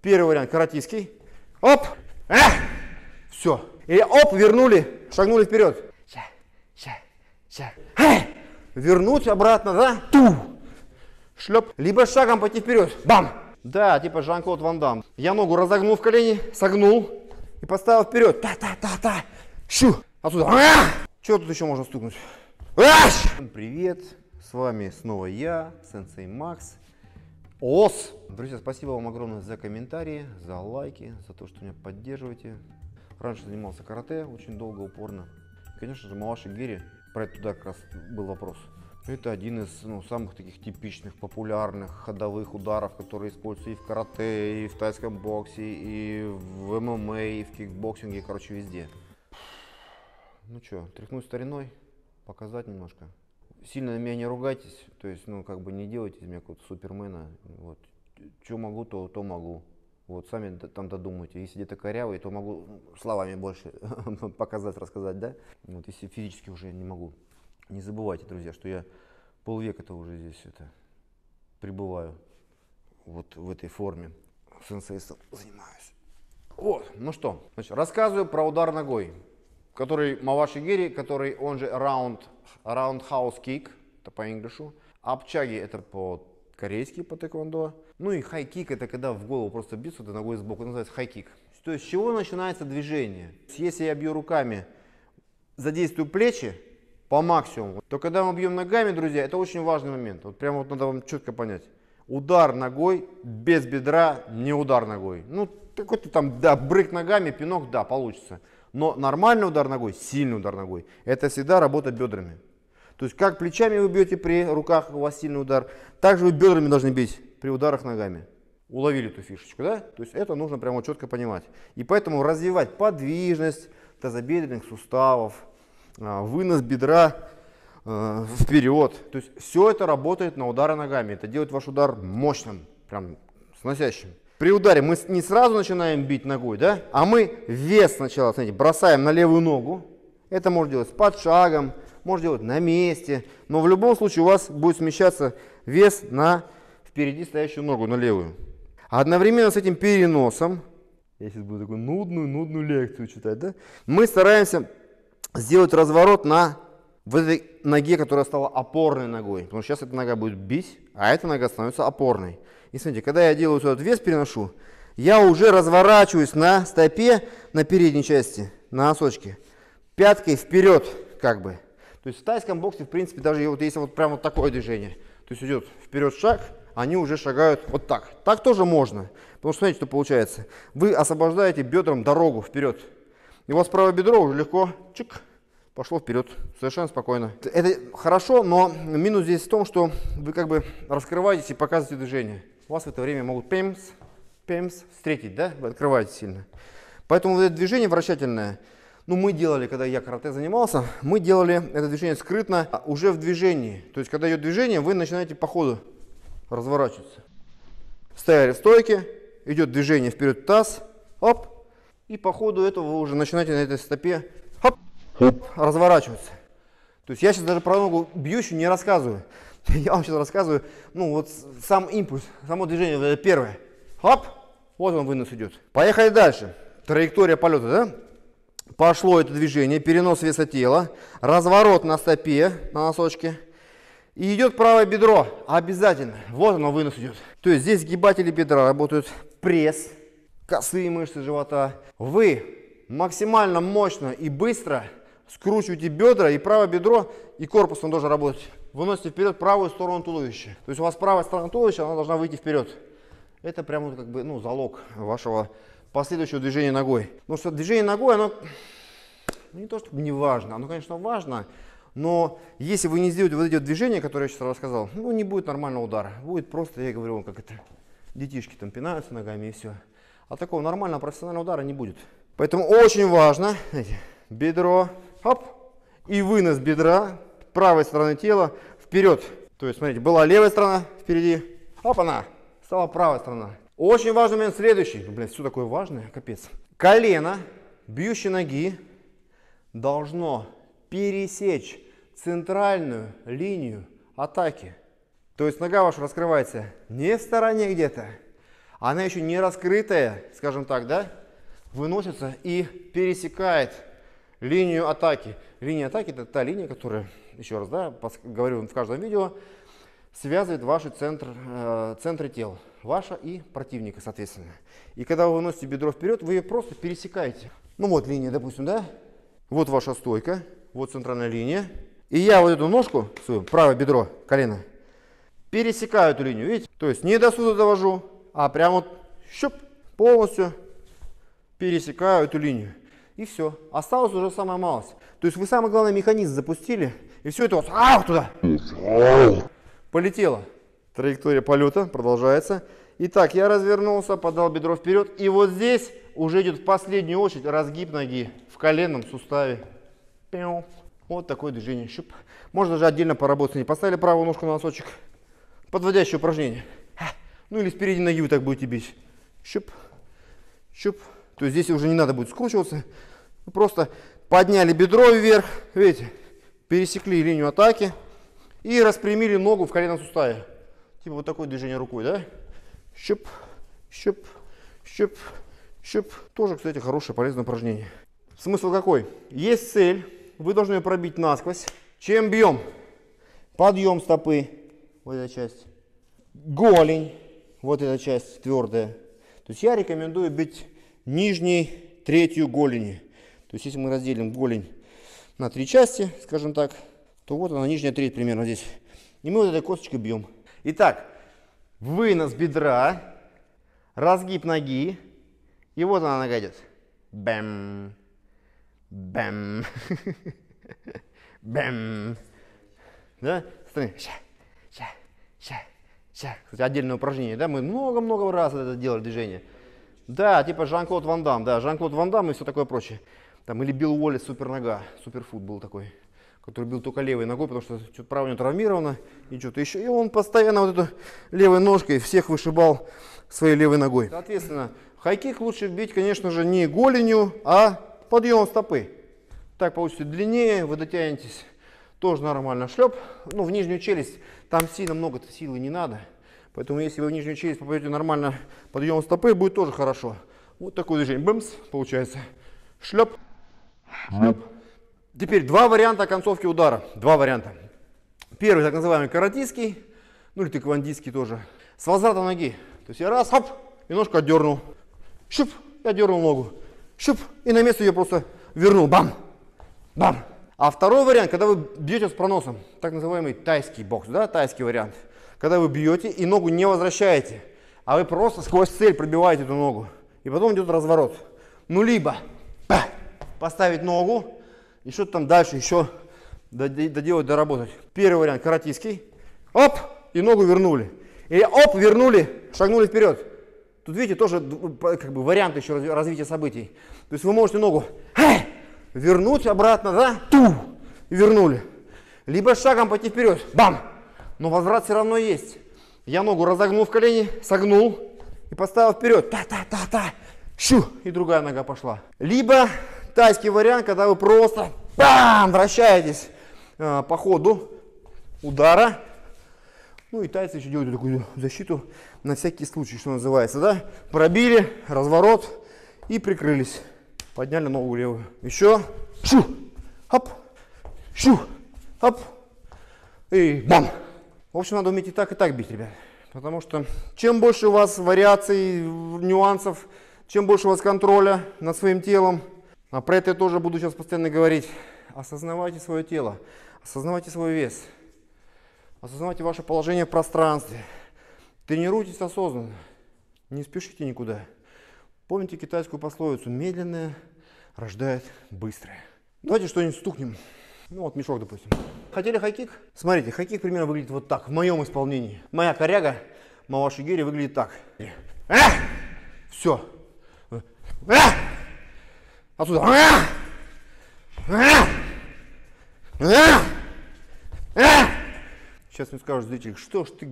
Первый вариант каратистский. Оп! Все. И оп, вернули, шагнули вперед. Вернуть обратно, да? Ту! Шлеп. Либо шагом пойти вперед. Бам! Да, типа Жан-Клод Ван Дам. Я ногу разогнул в колени, согнул и поставил вперед. Та-та-та-та. Щу! Отсюда. Что тут еще можно стукнуть? Привет! С вами снова я, Сенсей Макс. ОС! Друзья, спасибо вам огромное за комментарии, за лайки, за то, что меня поддерживаете. Раньше занимался карате, очень долго, упорно. Конечно же, Маваши Гири, про это туда как раз был вопрос. Это один из самых таких типичных, популярных ходовых ударов, которые используются и в карате, и в тайском боксе, и в ММА, и в кикбоксинге, короче, везде. Ну что, тряхнуть стариной, показать немножко. Сильно на меня не ругайтесь, то есть, как бы не делайте из меня какого-то супермена. Вот. Что могу, то могу. Вот, сами там додумайте. Если где-то корявый, то могу словами больше показать, рассказать, да? Вот, если физически уже не могу. Не забывайте, друзья, что я полвека-то уже здесь пребываю. Вот в этой форме. Сенсейством занимаюсь. Вот, ну что, значит, рассказываю про удар ногой, который Маваши Гири, который он же roundhouse kick, это по-инглишу. Апчаги это по-корейски, по тэквондо. Ну и хай-кик это когда в голову просто бьется ногой сбоку, это называется хай-кик. То есть с чего начинается движение? Если я бью руками, задействую плечи по максимуму, то когда мы бьем ногами, друзья, это очень важный момент. Вот прямо вот надо вам четко понять. Удар ногой без бедра, не удар ногой. Ну, какой-то там, да, брык ногами, пинок, да, получится. Но нормальный удар ногой, сильный удар ногой, это всегда работа бедрами. То есть как плечами вы бьете при руках, у вас сильный удар, так же вы бедрами должны бить при ударах ногами. Уловили эту фишечку, да? То есть это нужно прямо четко понимать. И поэтому развивать подвижность тазобедренных суставов, вынос бедра вперед. То есть все это работает на удары ногами. Это делает ваш удар мощным, прям сносящим. При ударе мы не сразу начинаем бить ногой, да? А мы вес сначала, смотрите, бросаем на левую ногу. Это можно делать с подшагом, можно делать на месте. Но в любом случае у вас будет смещаться вес на впереди стоящую ногу, на левую. Одновременно с этим переносом, я сейчас буду такую нудную лекцию читать, да? Мы стараемся сделать разворот на в этой ноге, которая стала опорной ногой. Потому что сейчас эта нога будет бить, а эта нога становится опорной. И смотрите, когда я делаю этот вес, переношу, я уже разворачиваюсь на стопе, на передней части, на носочке, пяткой вперед, как бы. То есть в тайском боксе, в принципе, даже вот если вот прям вот такое движение, то есть идет вперед шаг, они уже шагают вот так. Так тоже можно. Потому что смотрите, что получается. Вы освобождаете бедром дорогу вперед. И у вас правое бедро уже легко, чик, пошло вперед, совершенно спокойно. Это хорошо, но минус здесь в том, что вы как бы раскрываетесь и показываете движение. У вас в это время могут пемс встретить, да? Вы открываете сильно. Поэтому вот это движение вращательное, мы делали, когда я карате занимался, мы делали это движение скрытно уже в движении. То есть, когда идет движение, вы начинаете по ходу разворачиваться. Стояли в стойке, идет движение вперед, таз, оп, и по ходу этого вы уже начинаете на этой стопе хоп, разворачиваться. То есть я сейчас даже про ногу бьющую не рассказываю. Я вам сейчас рассказываю, вот сам импульс, само движение, это первое. Хоп, вот он вынос идет. Поехали дальше. Траектория полета, да? Пошло это движение, перенос веса тела, разворот на стопе, на носочке. И идет правое бедро, обязательно. Вот оно, вынос идет. То есть здесь сгибатели бедра работают, пресс, косые мышцы живота. Вы максимально мощно и быстро скручиваете бедра, и правое бедро, и корпус он должен работать. Выносите вперед правую сторону туловища. То есть у вас правая сторона туловища, она должна выйти вперед. Это прямо как бы залог вашего последующего движения ногой. Потому что движение ногой, оно не то чтобы не важно, оно, конечно, важно, но если вы не сделаете вот эти вот движения, которые я сейчас рассказал, не будет нормального удара. Будет просто, я говорю, как это, детишки там пинаются ногами и все. А такого нормального профессионального удара не будет. Поэтому очень важно, знаете, бедро, хоп, и вынос бедра правой стороны тела вперед. То есть, смотрите, была левая сторона впереди, оп, она, стала правая сторона. Очень важный момент следующий. Все такое важное, капец. Колено бьющей ноги должно пересечь центральную линию атаки. То есть нога ваша раскрывается не в стороне где-то, она еще не раскрытая, скажем так, да, выносится и пересекает линию атаки. Линия атаки — это та линия, которая, еще раз, да, говорю в каждом видео, связывает ваши центры тела, ваша и противника, соответственно. И когда вы выносите бедро вперед, вы ее просто пересекаете. Ну вот линия, допустим, да, вот ваша стойка, вот центральная линия. И я вот эту ножку, свою, правое бедро, колено, пересекаю эту линию, видите? То есть не до сюда довожу, а прямо вот щуп, полностью пересекаю эту линию. И все. Осталось уже самая малость. То есть вы самый главный механизм запустили, и все это вот туда полетело. Траектория полета продолжается. Итак, я развернулся, подал бедро вперед. И вот здесь уже идет в последнюю очередь разгиб ноги в коленном суставе. Вот такое движение. Щуп. Можно даже отдельно поработать. Не поставили правую ножку на носочек. Подводящее упражнение. Ну или спереди ноги вы так будете бить. Щуп. Щуп. То есть здесь уже не надо будет скручиваться. Вы просто подняли бедро вверх. Видите? Пересекли линию атаки. И распрямили ногу в коленном суставе. Типа вот такое движение рукой, да? Щуп. Щуп. Щуп. Щуп. Тоже, кстати, хорошее полезное упражнение. Смысл какой? Есть цель. Вы должны ее пробить насквозь. Чем бьем? Подъем стопы. Вот эта часть. Голень. Вот эта часть твердая. То есть я рекомендую бить нижней третью голени. То есть если мы разделим голень на 3 части, скажем так, то вот она, нижняя треть примерно здесь. И мы вот этой косточкой бьем. Итак, вынос бедра, разгиб ноги. И вот она нога идет. Бэм. Бэм. Бэм. Да? Смотри. Кстати, отдельное упражнение, да? Мы много-много раз это делали движение. Да, типа Жан-Клод Ван Дам, да, Жан-Клод Ван Дам и все такое прочее. Там, или Билл Уоллес, супер нога, суперфут был такой, который бил только левой ногой, потому что что-то правая у него травмировано и что-то еще. И он постоянно вот эту левой ножкой всех вышибал своей левой ногой. Соответственно, хайкик лучше бить, конечно же, не голенью, а подъемом стопы. Так получится длиннее, вы дотянетесь, тоже нормально. Шлеп, ну в нижнюю челюсть, там сильно много силы не надо. Поэтому если вы в нижнюю челюсть попадете нормально подъемом стопы, будет тоже хорошо. Вот такое движение. Бэмс, получается. Шлеп. Шлеп. Теперь два варианта концовки удара. Два варианта. Первый, так называемый каратистский, ну или тэквондистский тоже. С возвратом ноги. То есть я раз, хоп, и ножку отдернул. Щуп, я дернул ногу. Щуп, и на место ее просто вернул. Бам! Бам! А второй вариант, когда вы бьете с проносом, так называемый тайский бокс, да, тайский вариант. Когда вы бьете и ногу не возвращаете, а вы просто сквозь цель пробиваете эту ногу. И потом идет разворот. Ну либо поставить ногу и что-то там дальше еще доделать, доработать. Первый вариант каратистский. Оп, и ногу вернули. Или оп, вернули, шагнули вперед. Тут видите, тоже как бы вариант еще развития событий. То есть вы можете ногу вернуть обратно, да, и вернули. Либо шагом пойти вперед, бам. Но возврат все равно есть. Я ногу разогнул в колени, согнул и поставил вперед. Та-та-та-та. Щу, и другая нога пошла. Либо тайский вариант, когда вы просто бам, вращаетесь по ходу удара. Ну и тайцы еще делают такую защиту на всякий случай, что называется, да? Пробили, разворот и прикрылись. Подняли ногу левую. Еще. Шу, хоп, шу, хоп. И бам. В общем, надо уметь и так бить, ребят. Потому что чем больше у вас вариаций, нюансов, чем больше у вас контроля над своим телом, а про это я тоже буду сейчас постоянно говорить, осознавайте свое тело, осознавайте свой вес, осознавайте ваше положение в пространстве, тренируйтесь осознанно, не спешите никуда. Помните китайскую пословицу: медленное рождает быстрое. Давайте что-нибудь стукнем. Ну вот мешок, допустим. Хотели хайкик? Смотрите, хайкик примерно выглядит вот так, в моем исполнении. Моя коряга, мавашигири, выглядит так. Все. Отсюда. Сейчас мне скажут зрители, что ж ты,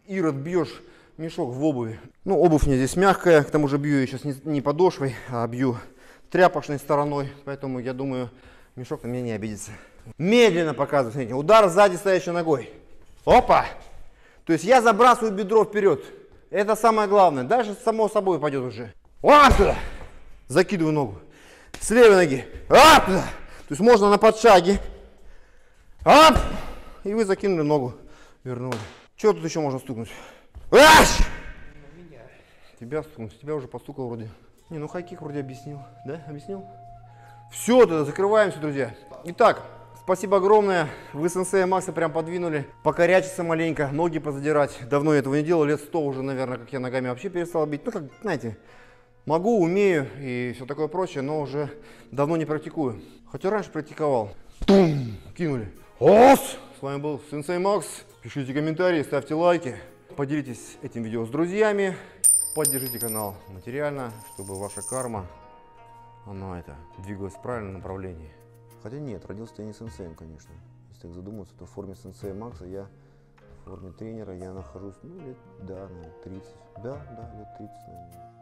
Ирод, бьешь мешок в обуви. Ну, обувь мне здесь мягкая, к тому же бью я сейчас не подошвой, а бью тряпочной стороной. Поэтому, я думаю, мешок на меня не обидится. Медленно показываю, смотрите, удар сзади стоящей ногой. Опа! То есть я забрасываю бедро вперед. Это самое главное. Дальше само собой пойдет уже. Вот туда. Закидываю ногу. С левой ноги. Оп! То есть можно на подшаге. Оп! И вы закинули ногу. Вернули. Что тут еще можно стукнуть? Аш! Тебя стукнуть. Тебя уже постукал вроде. Не, ну хайкик вроде объяснил. Да? Объяснил? Все, тогда закрываемся, друзья. Итак, спасибо огромное. Вы сенсея Макса прям подвинули. Покорячиться маленько, ноги позадирать. Давно я этого не делал. Лет 100 уже, наверное, как я ногами вообще перестал бить. Ну, как, знаете, могу, умею и все такое прочее, но уже давно не практикую. Хотя раньше практиковал. Тум! Кинули. Ос! С вами был сенсей Макс. Пишите комментарии, ставьте лайки. Поделитесь этим видео с друзьями. Поддержите канал материально, чтобы ваша карма, она двигалась в правильном направлении. Хотя нет, родился я не сенсеем, конечно. Если так задуматься, то в форме сенсея Макса я в форме тренера я нахожусь, ну, лет, да, наверное, 30. Да, лет 30, наверное.